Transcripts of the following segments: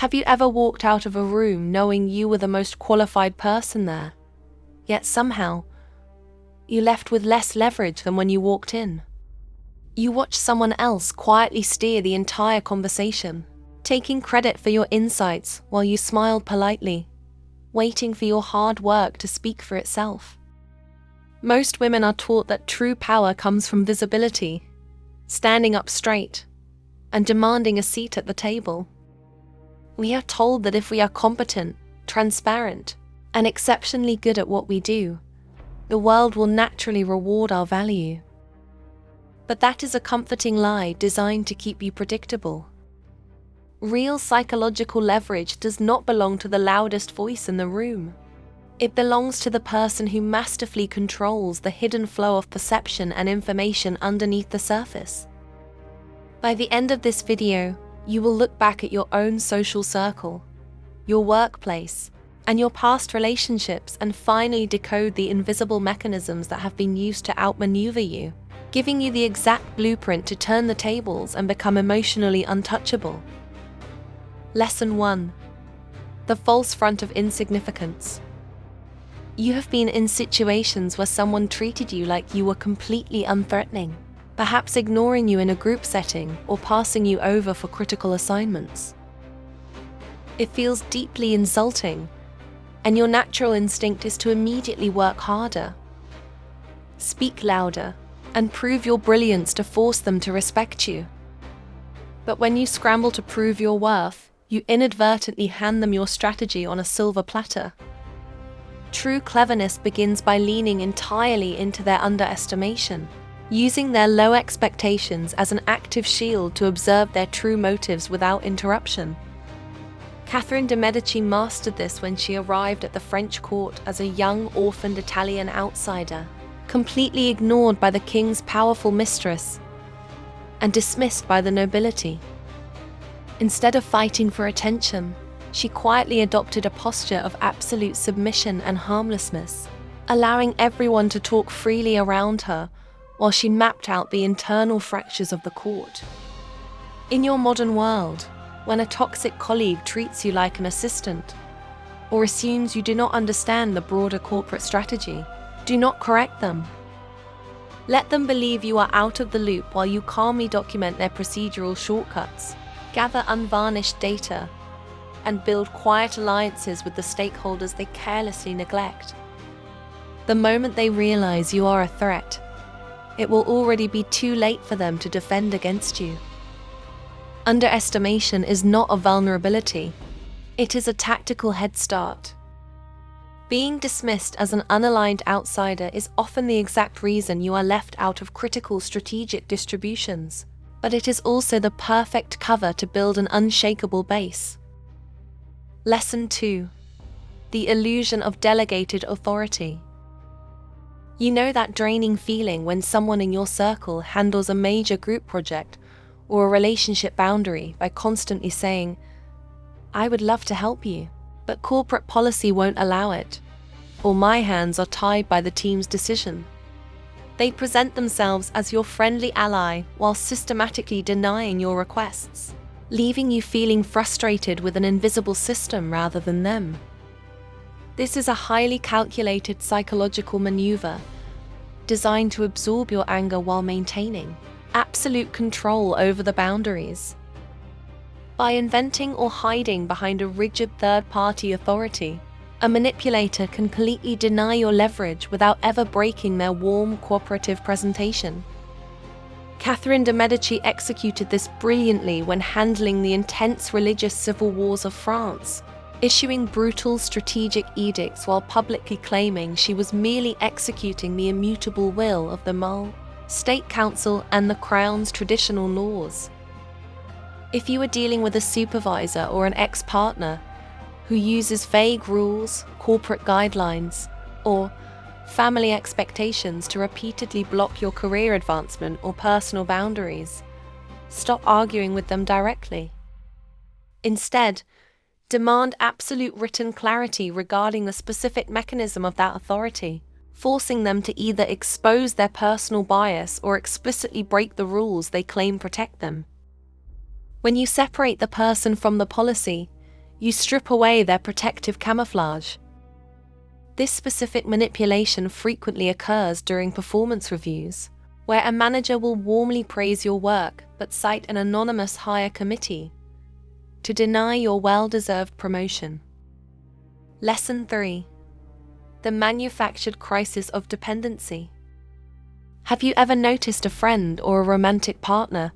Have you ever walked out of a room knowing you were the most qualified person there, yet somehow you left with less leverage than when you walked in? You watched someone else quietly steer the entire conversation, taking credit for your insights while you smiled politely, waiting for your hard work to speak for itself. Most women are taught that true power comes from visibility, standing up straight, and demanding a seat at the table. We are told that if we are competent, transparent, and exceptionally good at what we do, the world will naturally reward our value. But that is a comforting lie designed to keep you predictable. Real psychological leverage does not belong to the loudest voice in the room. It belongs to the person who masterfully controls the hidden flow of perception and information underneath the surface. By the end of this video, you will look back at your own social circle, your workplace, and your past relationships and finally decode the invisible mechanisms that have been used to outmaneuver you, giving you the exact blueprint to turn the tables and become emotionally untouchable. Lesson 1. The false front of insignificance. You have been in situations where someone treated you like you were completely unthreatening, perhaps ignoring you in a group setting or passing you over for critical assignments. It feels deeply insulting, and your natural instinct is to immediately work harder, speak louder, and prove your brilliance to force them to respect you. But when you scramble to prove your worth, you inadvertently hand them your strategy on a silver platter. True cleverness begins by leaning entirely into their underestimation, using their low expectations as an active shield to observe their true motives without interruption. Catherine de' Medici mastered this when she arrived at the French court as a young orphaned Italian outsider, completely ignored by the king's powerful mistress and dismissed by the nobility. Instead of fighting for attention, she quietly adopted a posture of absolute submission and harmlessness, allowing everyone to talk freely around her while she mapped out the internal fractures of the court. In your modern world, when a toxic colleague treats you like an assistant or assumes you do not understand the broader corporate strategy, do not correct them. Let them believe you are out of the loop while you calmly document their procedural shortcuts, gather unvarnished data, and build quiet alliances with the stakeholders they carelessly neglect. The moment they realize you are a threat, it will already be too late for them to defend against you. Underestimation is not a vulnerability. It is a tactical head start. Being dismissed as an unaligned outsider is often the exact reason you are left out of critical strategic distributions, but it is also the perfect cover to build an unshakable base. Lesson 2. The illusion of delegated authority. You know that draining feeling when someone in your circle handles a major group project or a relationship boundary by constantly saying, "I would love to help you, but corporate policy won't allow it," or "My hands are tied by the team's decision." They present themselves as your friendly ally while systematically denying your requests, leaving you feeling frustrated with an invisible system rather than them. This is a highly calculated psychological maneuver designed to absorb your anger while maintaining absolute control over the boundaries. By inventing or hiding behind a rigid third-party authority, a manipulator can completely deny your leverage without ever breaking their warm, cooperative presentation. Catherine de' Medici executed this brilliantly when handling the intense religious civil wars of France, issuing brutal strategic edicts while publicly claiming she was merely executing the immutable will of the Mole, State Council, and the Crown's traditional laws. If you are dealing with a supervisor or an ex-partner who uses vague rules, corporate guidelines, or family expectations to repeatedly block your career advancement or personal boundaries, stop arguing with them directly. Instead, demand absolute written clarity regarding the specific mechanism of that authority, forcing them to either expose their personal bias or explicitly break the rules they claim protect them. When you separate the person from the policy, You strip away their protective camouflage. This specific manipulation frequently occurs during performance reviews, where a manager will warmly praise your work but cite an anonymous hire committee to deny your well-deserved promotion. Lesson 3. The manufactured crisis of dependency. Have you ever noticed a friend or a romantic partner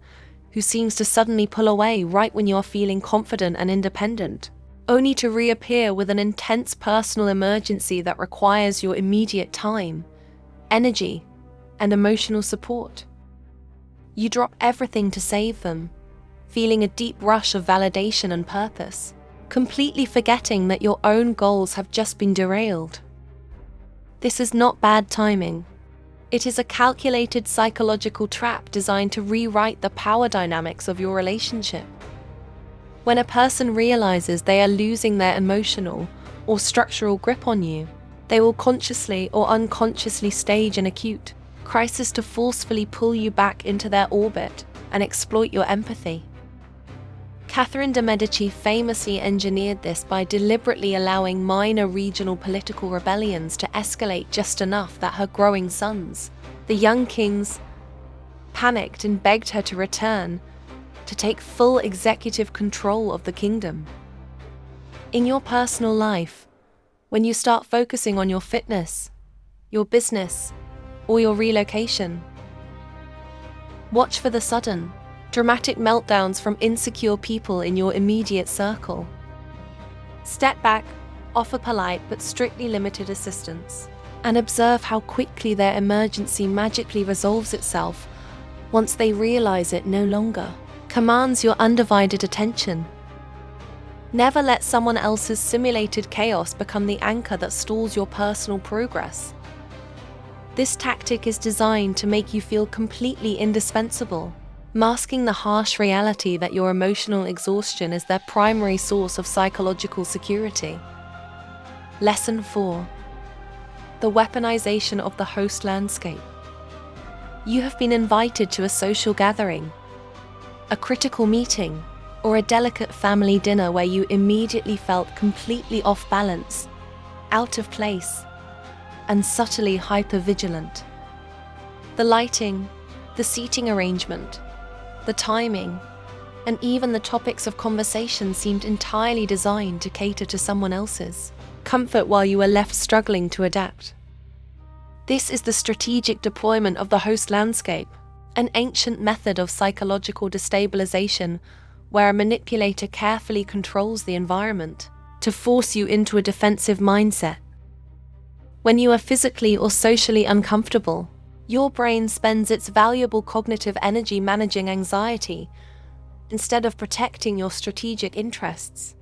who seems to suddenly pull away right when you're feeling confident and independent, only to reappear with an intense personal emergency that requires your immediate time, energy, and emotional support? You drop everything to save them, feeling a deep rush of validation and purpose, completely forgetting that your own goals have just been derailed. This is not bad timing. It is a calculated psychological trap designed to rewrite the power dynamics of your relationship. When a person realizes they are losing their emotional or structural grip on you, they will consciously or unconsciously stage an acute crisis to forcefully pull you back into their orbit and exploit your empathy. Catherine de' Medici famously engineered this by deliberately allowing minor regional political rebellions to escalate just enough that her growing sons, the young kings, panicked and begged her to return, to take full executive control of the kingdom. In your personal life, when you start focusing on your fitness, your business, or your relocation, watch for the sudden, dramatic meltdowns from insecure people in your immediate circle. Step back, offer polite but strictly limited assistance, and observe how quickly their emergency magically resolves itself once they realize it no longer commands your undivided attention. Never let someone else's simulated chaos become the anchor that stalls your personal progress. This tactic is designed to make you feel completely indispensable, masking the harsh reality that your emotional exhaustion is their primary source of psychological security. Lesson 4. The weaponization of the host landscape. You have been invited to a social gathering, a critical meeting, or a delicate family dinner where you immediately felt completely off balance, out of place, and subtly hypervigilant. The lighting, the seating arrangement, the timing, and even the topics of conversation seemed entirely designed to cater to someone else's comfort while you were left struggling to adapt. This is the strategic deployment of the host landscape, an ancient method of psychological destabilization where a manipulator carefully controls the environment to force you into a defensive mindset. When you are physically or socially uncomfortable, your brain spends its valuable cognitive energy managing anxiety instead of protecting your strategic interests.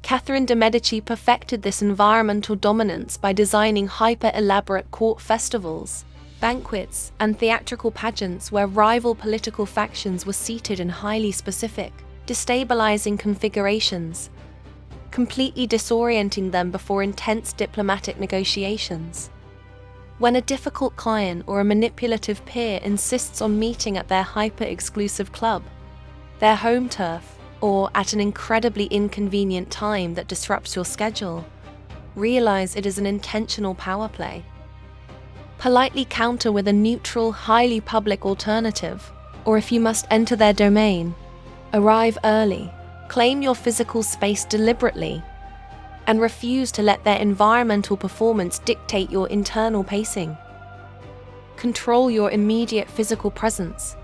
Catherine de' Medici perfected this environmental dominance by designing hyper-elaborate court festivals, banquets, and theatrical pageants where rival political factions were seated in highly specific, destabilizing configurations, completely disorienting them before intense diplomatic negotiations. When a difficult client or a manipulative peer insists on meeting at their hyper-exclusive club, their home turf, or at an incredibly inconvenient time that disrupts your schedule, realize it is an intentional power play. Politely counter with a neutral, highly public alternative, or if you must enter their domain, arrive early, claim your physical space deliberately, and refuse to let their environmental performance dictate your internal pacing. Control your immediate physical presence,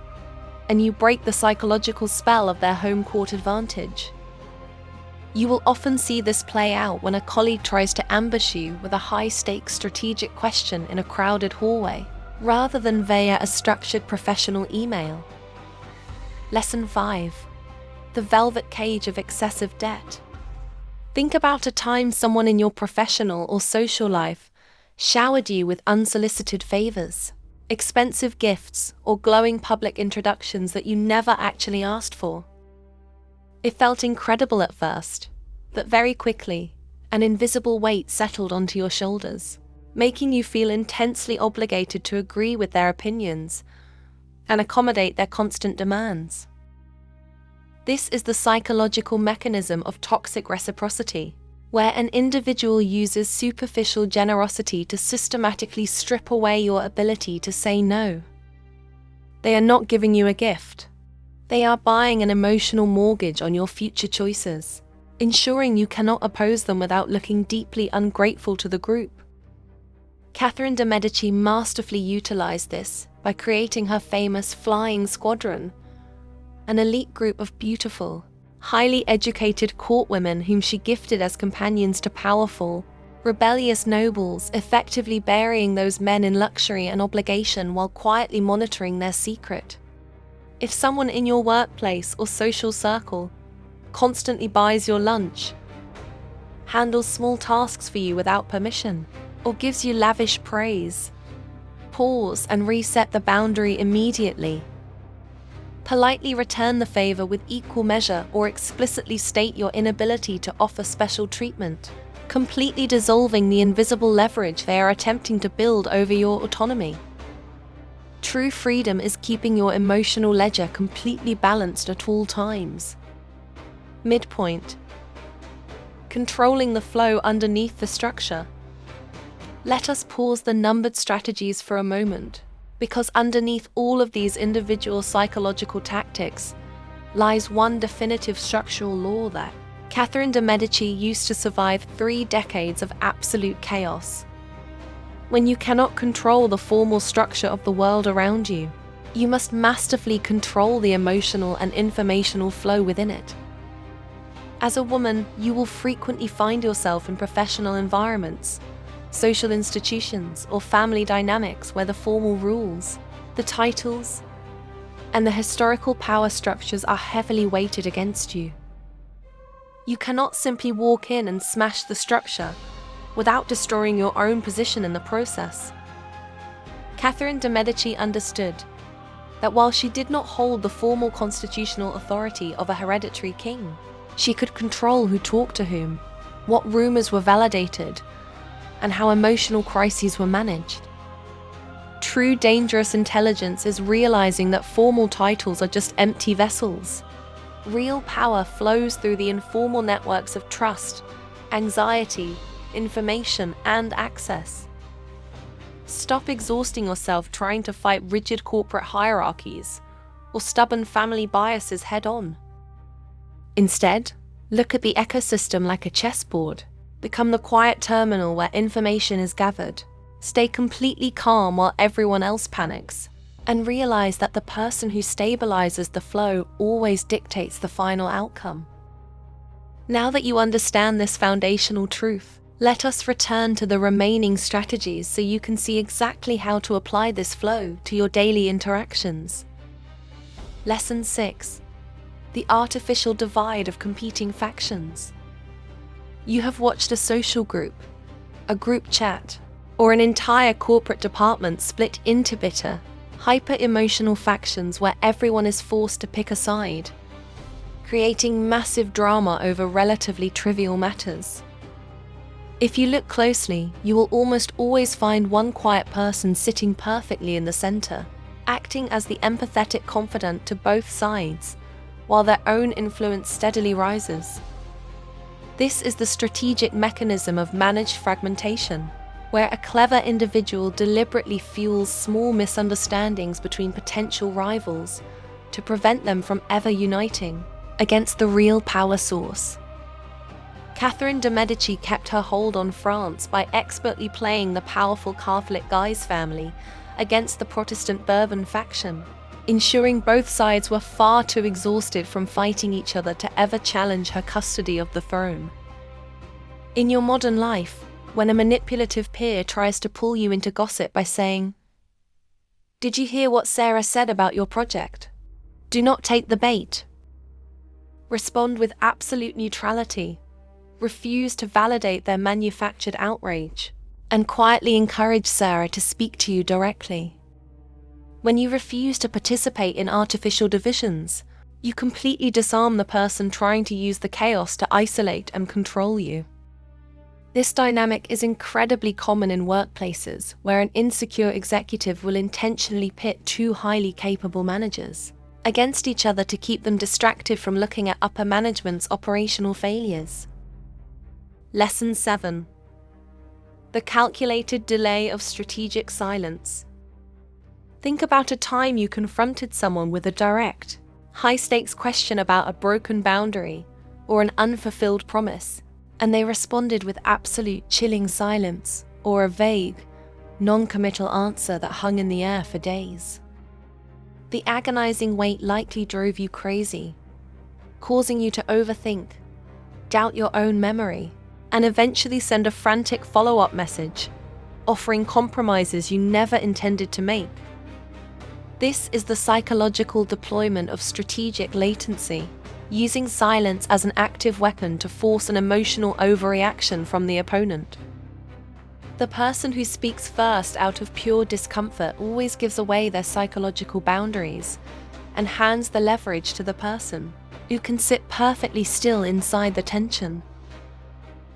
and you break the psychological spell of their home court advantage. You will often see this play out when a colleague tries to ambush you with a high-stakes strategic question in a crowded hallway, rather than via a structured professional email. Lesson 5. The velvet cage of excessive debt. Think about a time someone in your professional or social life showered you with unsolicited favors, expensive gifts, or glowing public introductions that you never actually asked for. It felt incredible at first, but very quickly, an invisible weight settled onto your shoulders, making you feel intensely obligated to agree with their opinions and accommodate their constant demands. This is the psychological mechanism of toxic reciprocity, where an individual uses superficial generosity to systematically strip away your ability to say no. They are not giving you a gift. They are buying an emotional mortgage on your future choices, ensuring you cannot oppose them without looking deeply ungrateful to the group. Catherine de' Medici masterfully utilized this by creating her famous Flying Squadron, an elite group of beautiful, highly educated court women whom she gifted as companions to powerful, rebellious nobles, effectively burying those men in luxury and obligation while quietly monitoring their secret. If someone in your workplace or social circle constantly buys your lunch, handles small tasks for you without permission, or gives you lavish praise, pause and reset the boundary immediately. Politely return the favor with equal measure or explicitly state your inability to offer special treatment, completely dissolving the invisible leverage they are attempting to build over your autonomy. True freedom is keeping your emotional ledger completely balanced at all times. Midpoint. Controlling the flow underneath the structure. Let us pause the numbered strategies for a moment, because underneath all of these individual psychological tactics lies one definitive structural law that Catherine de' Medici used to survive 3 decades of absolute chaos. When you cannot control the formal structure of the world around you, you must masterfully control the emotional and informational flow within it. As a woman, you will frequently find yourself in professional environments, social institutions, or family dynamics where the formal rules, the titles, and the historical power structures are heavily weighted against you. You cannot simply walk in and smash the structure without destroying your own position in the process. Catherine de' Medici understood that while she did not hold the formal constitutional authority of a hereditary king, she could control who talked to whom, what rumors were validated, and how emotional crises were managed. True dangerous intelligence is realizing that formal titles are just empty vessels. Real power flows through the informal networks of trust, anxiety, information, and access. Stop exhausting yourself trying to fight rigid corporate hierarchies or stubborn family biases head-on. Instead, look at the ecosystem like a chessboard. Become the quiet terminal where information is gathered. Stay completely calm while everyone else panics. And realize that the person who stabilizes the flow always dictates the final outcome. Now that you understand this foundational truth, let us return to the remaining strategies so you can see exactly how to apply this flow to your daily interactions. Lesson 6. The artificial divide of competing factions. You have watched a social group, a group chat, or an entire corporate department split into bitter, hyper-emotional factions where everyone is forced to pick a side, creating massive drama over relatively trivial matters. If you look closely, you will almost always find one quiet person sitting perfectly in the center, acting as the empathetic confidant to both sides, while their own influence steadily rises. This is the strategic mechanism of managed fragmentation, where a clever individual deliberately fuels small misunderstandings between potential rivals to prevent them from ever uniting against the real power source. Catherine de' Medici kept her hold on France by expertly playing the powerful Catholic Guise family against the Protestant Bourbon faction, ensuring both sides were far too exhausted from fighting each other to ever challenge her custody of the throne. In your modern life, when a manipulative peer tries to pull you into gossip by saying, "Did you hear what Sarah said about your project?" Do not take the bait. Respond with absolute neutrality. Refuse to validate their manufactured outrage, and quietly encourage Sarah to speak to you directly. When you refuse to participate in artificial divisions, you completely disarm the person trying to use the chaos to isolate and control you. This dynamic is incredibly common in workplaces where an insecure executive will intentionally pit two highly capable managers, against each other to keep them distracted from looking at upper management's operational failures. Lesson 7. The calculated delay of strategic silence. Think about a time you confronted someone with a direct, high-stakes question about a broken boundary or an unfulfilled promise, and they responded with absolute chilling silence or a vague, non-committal answer that hung in the air for days. The agonizing wait likely drove you crazy, causing you to overthink, doubt your own memory, and eventually send a frantic follow-up message, offering compromises you never intended to make. This is the psychological deployment of strategic latency, using silence as an active weapon to force an emotional overreaction from the opponent. The person who speaks first out of pure discomfort always gives away their psychological boundaries and hands the leverage to the person who can sit perfectly still inside the tension.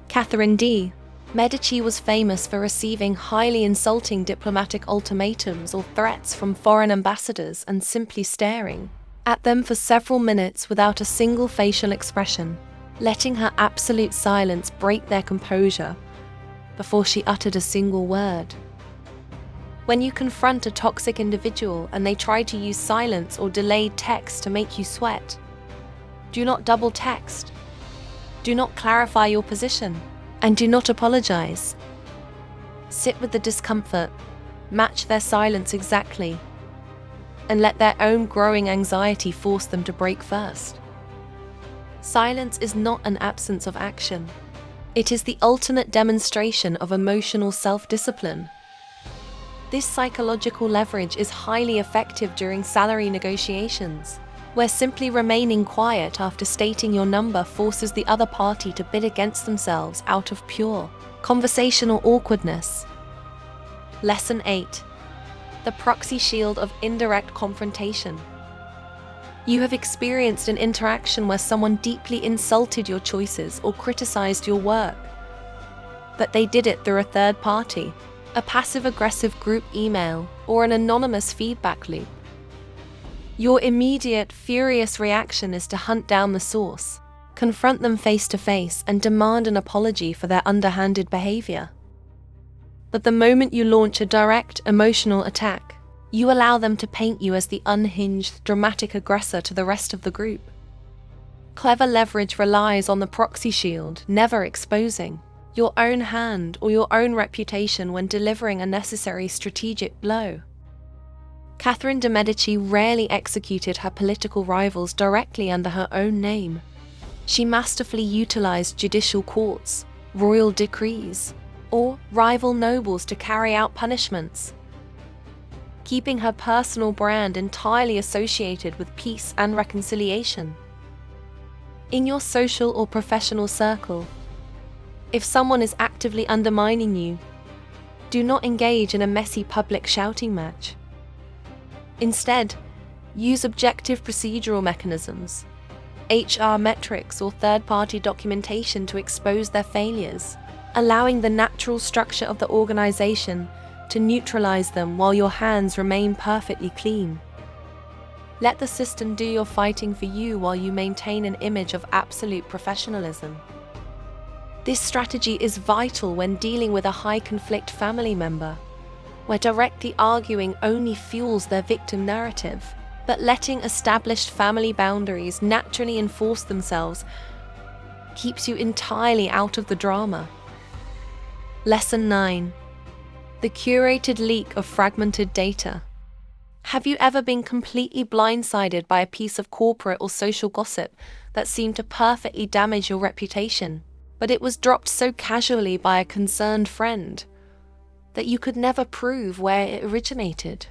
Catherine de' Medici was famous for receiving highly insulting diplomatic ultimatums or threats from foreign ambassadors and simply staring at them for several minutes without a single facial expression, letting her absolute silence break their composure before she uttered a single word. When you confront a toxic individual and they try to use silence or delayed text to make you sweat, do not double text. Do not clarify your position, and do not apologize. Sit with the discomfort, match their silence exactly, and let their own growing anxiety force them to break first. Silence is not an absence of action. It is the ultimate demonstration of emotional self-discipline. This psychological leverage is highly effective during salary negotiations, where simply remaining quiet after stating your number forces the other party to bid against themselves out of pure conversational awkwardness. Lesson 8. The proxy shield of indirect confrontation. You have experienced an interaction where someone deeply insulted your choices or criticized your work, but they did it through a third party, a passive-aggressive group email, or an anonymous feedback loop. Your immediate, furious reaction is to hunt down the source, confront them face-to-face, and demand an apology for their underhanded behavior. But the moment you launch a direct, emotional attack, you allow them to paint you as the unhinged, dramatic aggressor to the rest of the group. Clever leverage relies on the proxy shield, never exposing your own hand or your own reputation when delivering a necessary strategic blow. Catherine de' Medici rarely executed her political rivals directly under her own name. She masterfully utilized judicial courts, royal decrees, or rival nobles to carry out punishments, keeping her personal brand entirely associated with peace and reconciliation. In your social or professional circle, if someone is actively undermining you, do not engage in a messy public shouting match. Instead, use objective procedural mechanisms, HR metrics or third-party documentation to expose their failures, allowing the natural structure of the organization to neutralize them while your hands remain perfectly clean. Let the system do your fighting for you while you maintain an image of absolute professionalism. This strategy is vital when dealing with a high-conflict family member, where directly arguing only fuels their victim narrative, but letting established family boundaries naturally enforce themselves keeps you entirely out of the drama. Lesson 9. The curated leak of fragmented data. Have you ever been completely blindsided by a piece of corporate or social gossip that seemed to perfectly damage your reputation, but it was dropped so casually by a concerned friend that you could never prove where it originated?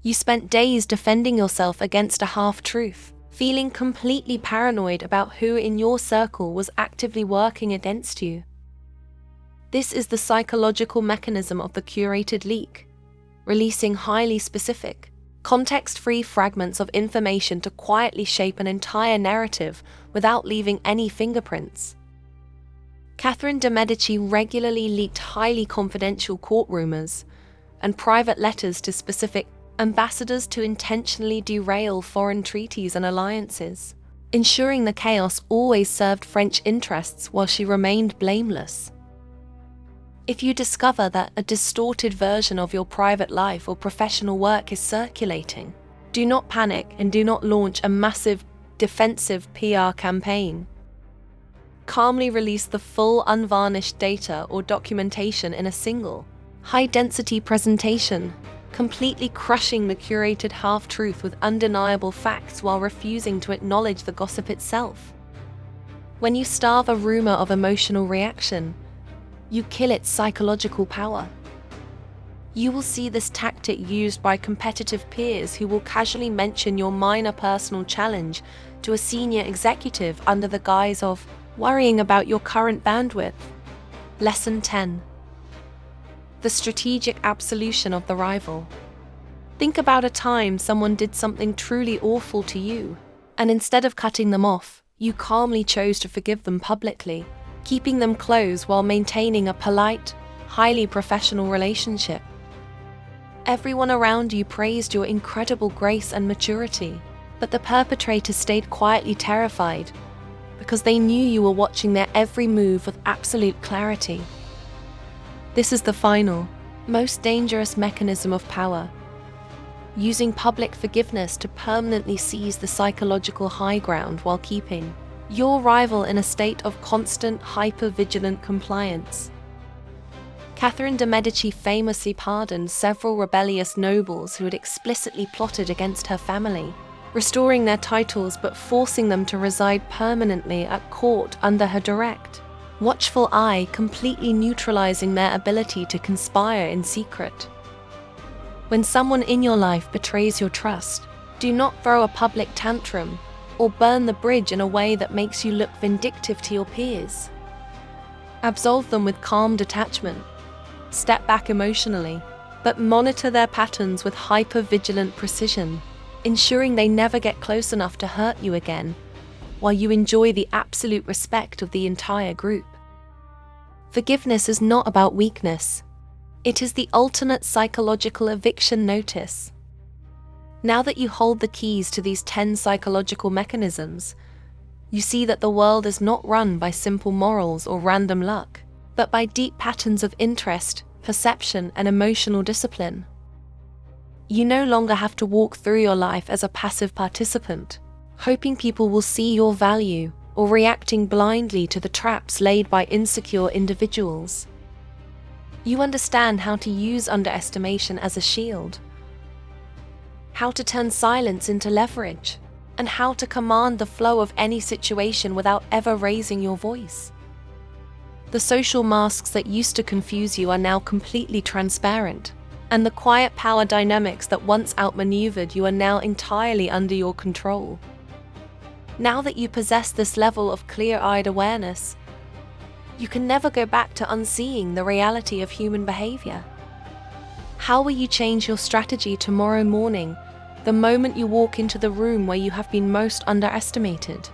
You spent days defending yourself against a half-truth, feeling completely paranoid about who in your circle was actively working against you. This is the psychological mechanism of the curated leak, releasing highly specific, context-free fragments of information to quietly shape an entire narrative without leaving any fingerprints. Catherine de' Medici regularly leaked highly confidential court rumors and private letters to specific ambassadors to intentionally derail foreign treaties and alliances, ensuring the chaos always served French interests while she remained blameless. If you discover that a distorted version of your private life or professional work is circulating, do not panic and do not launch a massive defensive PR campaign. Calmly release the full unvarnished data or documentation in a single, high-density presentation, completely crushing the curated half-truth with undeniable facts while refusing to acknowledge the gossip itself. When you starve a rumor of emotional reaction, you kill its psychological power. You will see this tactic used by competitive peers who will casually mention your minor personal challenge to a senior executive under the guise of worrying about your current bandwidth. Lesson 10. The strategic absolution of the rival. Think about a time someone did something truly awful to you, and instead of cutting them off, you calmly chose to forgive them publicly, keeping them close while maintaining a polite, highly professional relationship. Everyone around you praised your incredible grace and maturity, but the perpetrator stayed quietly terrified because they knew you were watching their every move with absolute clarity. This is the final, most dangerous mechanism of power, using public forgiveness to permanently seize the psychological high ground while keeping your rival in a state of constant, hyper-vigilant compliance. Catherine de' Medici famously pardoned several rebellious nobles who had explicitly plotted against her family, restoring their titles but forcing them to reside permanently at court under her direct, watchful eye, completely neutralizing their ability to conspire in secret. When someone in your life betrays your trust, do not throw a public tantrum or burn the bridge in a way that makes you look vindictive to your peers. Absolve them with calm detachment. Step back emotionally, but monitor their patterns with hyper-vigilant precision, ensuring they never get close enough to hurt you again, while you enjoy the absolute respect of the entire group. Forgiveness is not about weakness. It is the ultimate psychological eviction notice. Now that you hold the keys to these 10 psychological mechanisms, you see that the world is not run by simple morals or random luck, but by deep patterns of interest, perception, and emotional discipline. You no longer have to walk through your life as a passive participant, hoping people will see your value or reacting blindly to the traps laid by insecure individuals. You understand how to use underestimation as a shield, how to turn silence into leverage, and how to command the flow of any situation without ever raising your voice. The social masks that used to confuse you are now completely transparent, and the quiet power dynamics that once outmaneuvered you are now entirely under your control. Now that you possess this level of clear-eyed awareness, you can never go back to unseeing the reality of human behavior. How will you change your strategy tomorrow morning, the moment you walk into the room where you have been most underestimated?